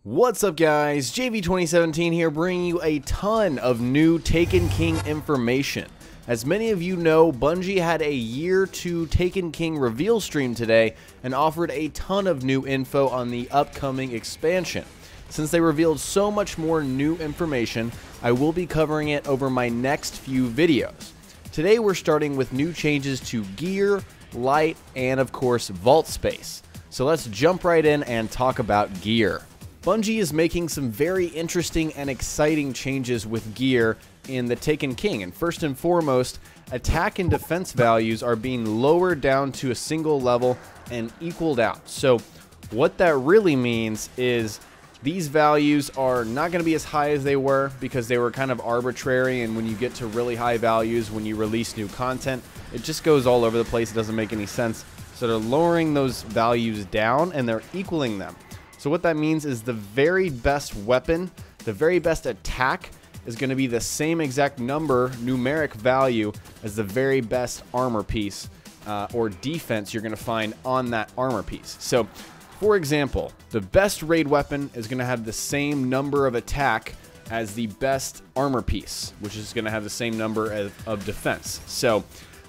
What's up guys, JV2017 here bringing you a ton of new Taken King information. As many of you know, Bungie had a year 2 Taken King reveal stream today and offered a ton of new info on the upcoming expansion. Since they revealed so much more new information, I will be covering it over my next few videos. Today we're starting with new changes to gear, light, and of course vault space. So let's jump right in and talk about gear. Bungie is making some very interesting and exciting changes with gear in the Taken King, and first and foremost, attack and defense values are being lowered down to a single level and equaled out. So what that really means is these values are not going to be as high as they were because they were kind of arbitrary, and when you get to really high values when you release new content, it just goes all over the place. It doesn't make any sense. So they're lowering those values down and they're equaling them. So what that means is the very best weapon, the very best attack is going to be the same exact numeric value as the very best armor piece or defense you're going to find on that armor piece. So for example, the best raid weapon is going to have the same number of attack as the best armor piece, which is going to have the same number of defense. So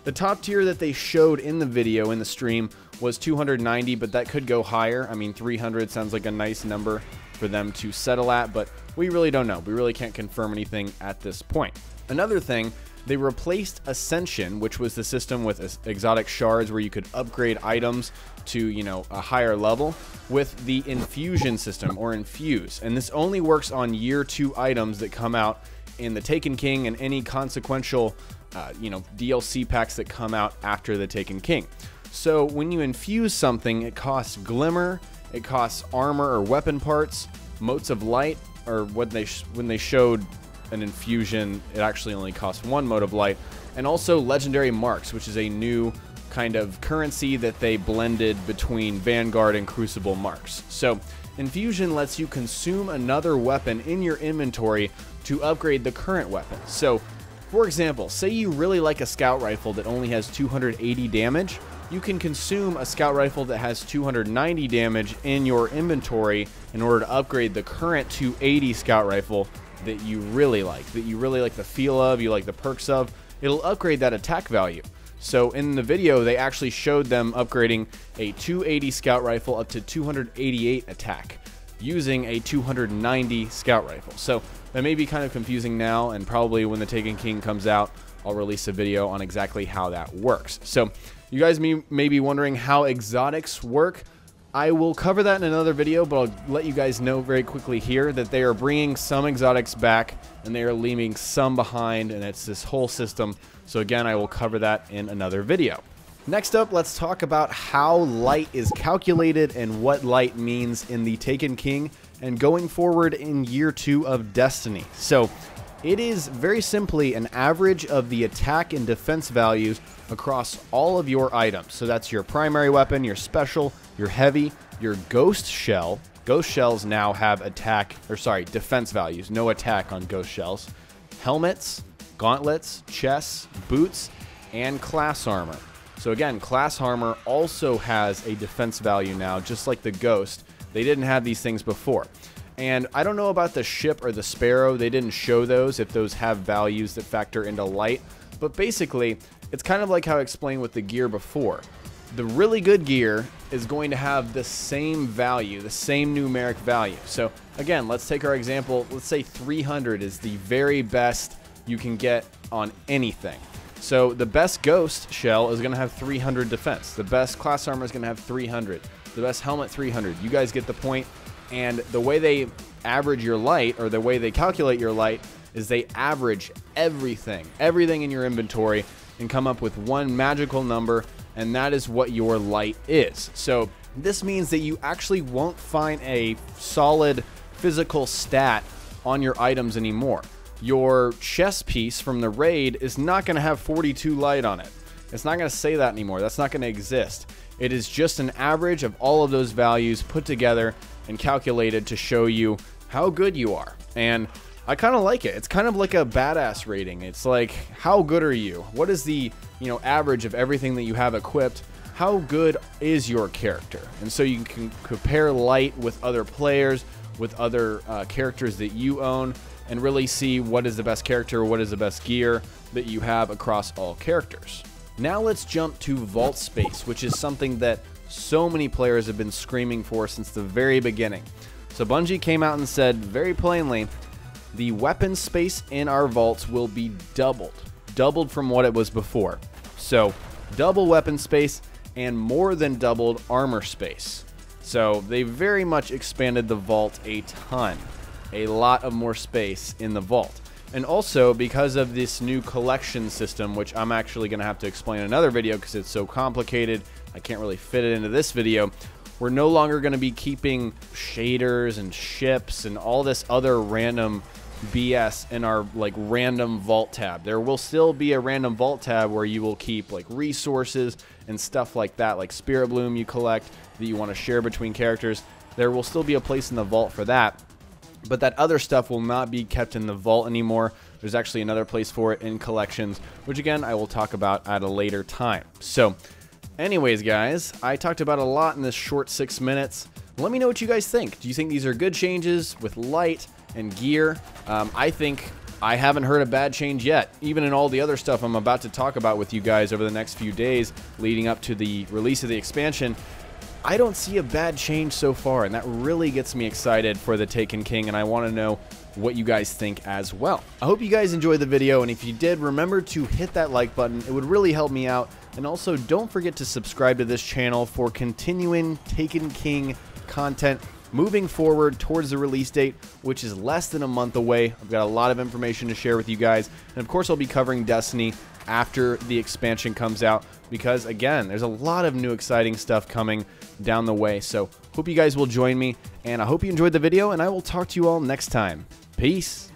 the top tier that they showed in the video, in the stream, was 290, but that could go higher. I mean, 300 sounds like a nice number for them to settle at, but we really don't know. We really can't confirm anything at this point. Another thing, they replaced Ascension, which was the system with exotic shards where you could upgrade items to, you know, a higher level, with the Infusion System, or Infuse. And this only works on year 2 items that come out in the Taken King and any consequential DLC packs that come out after the Taken King. So when you infuse something, it costs glimmer, it costs armor or weapon parts, motes of light, or when they showed an infusion, it actually only costs 1 mote of light, and also legendary marks, which is a new kind of currency that they blended between Vanguard and Crucible marks. So infusion lets you consume another weapon in your inventory to upgrade the current weapon. So for example, say you really like a scout rifle that only has 280 damage, you can consume a scout rifle that has 290 damage in your inventory in order to upgrade the current 280 scout rifle that you really like the feel of, you like the perks of. It'll upgrade that attack value. So in the video, they actually showed them upgrading a 280 scout rifle up to 288 attack using a 290 scout rifle. So that may be kind of confusing now, and probably when the Taken King comes out, I'll release a video on exactly how that works. So you guys may be wondering how exotics work. I will cover that in another video, but I'll let you guys know very quickly here that they are bringing some exotics back and they are leaving some behind, and it's this whole system. So again, I will cover that in another video. Next up, let's talk about how light is calculated and what light means in the Taken King and going forward in year 2 of Destiny. So it is very simply an average of the attack and defense values across all of your items. So that's your primary weapon, your special, your heavy, your ghost shell. Ghost shells now have defense values, no attack on ghost shells. Helmets, gauntlets, chests, boots, and class armor. So again, class armor also has a defense value now, just like the ghost. They didn't have these things before. And I don't know about the ship or the sparrow. They didn't show those, if those have values that factor into light. But basically, it's kind of like how I explained with the gear before. The really good gear is going to have the same value, the same numeric value. So again, let's take our example. Let's say 300 is the very best you can get on anything. So the best ghost shell is going to have 300 defense. The best class armor is going to have 300. The best helmet, 300. You guys get the point. And the way they average your light, or the way they calculate your light, is they average everything in your inventory and come up with one magical number, and that is what your light is. So this means that you actually won't find a solid physical stat on your items anymore. Your chest piece from the raid is not going to have 42 light on it. It's not going to say that anymore. That's not going to exist. It is just an average of all of those values put together and calculated to show you how good you are. And I kind of like it. It's kind of like a badass rating. It's like, how good are you? What is the, average of everything that you have equipped? How good is your character? And so you can compare light with other players, with other characters that you own and really see what is the best character, what is the best gear that you have across all characters. Now let's jump to vault space, which is something that so many players have been screaming for since the very beginning. So Bungie came out and said very plainly, the weapon space in our vaults will be doubled from what it was before. So double weapon space and more than doubled armor space. So they very much expanded the vault a ton, a lot of more space in the vault. And also because of this new collection system, which I'm actually going to have to explain in another video because it's so complicated, I can't really fit it into this video. We're no longer going to be keeping shaders and ships and all this other random BS in our like random vault tab. There will still be a random vault tab where you will keep like resources and stuff like that, like Spirit Bloom you collect that you want to share between characters. There will still be a place in the vault for that, but that other stuff will not be kept in the vault anymore. There's actually another place for it in collections, which again I will talk about at a later time. So anyways guys, I talked about a lot in this short 6 minutes. Let me know what you guys think. Do you think these are good changes with light and gear? I think I haven't heard a bad change yet. Even in all the other stuff I'm about to talk about with you guys over the next few days leading up to the release of the expansion, I don't see a bad change so far, and that really gets me excited for the Taken King, and I want to know what you guys think as well. I hope you guys enjoyed the video, and if you did, remember to hit that like button. It would really help me out, and also don't forget to subscribe to this channel for continuing Taken King content moving forward towards the release date, which is less than a month away. I've got a lot of information to share with you guys, and of course I'll be covering Destiny after the expansion comes out, because again, there's a lot of new exciting stuff coming down the way. So hope you guys will join me, and I hope you enjoyed the video, and I will talk to you all next time. Peace.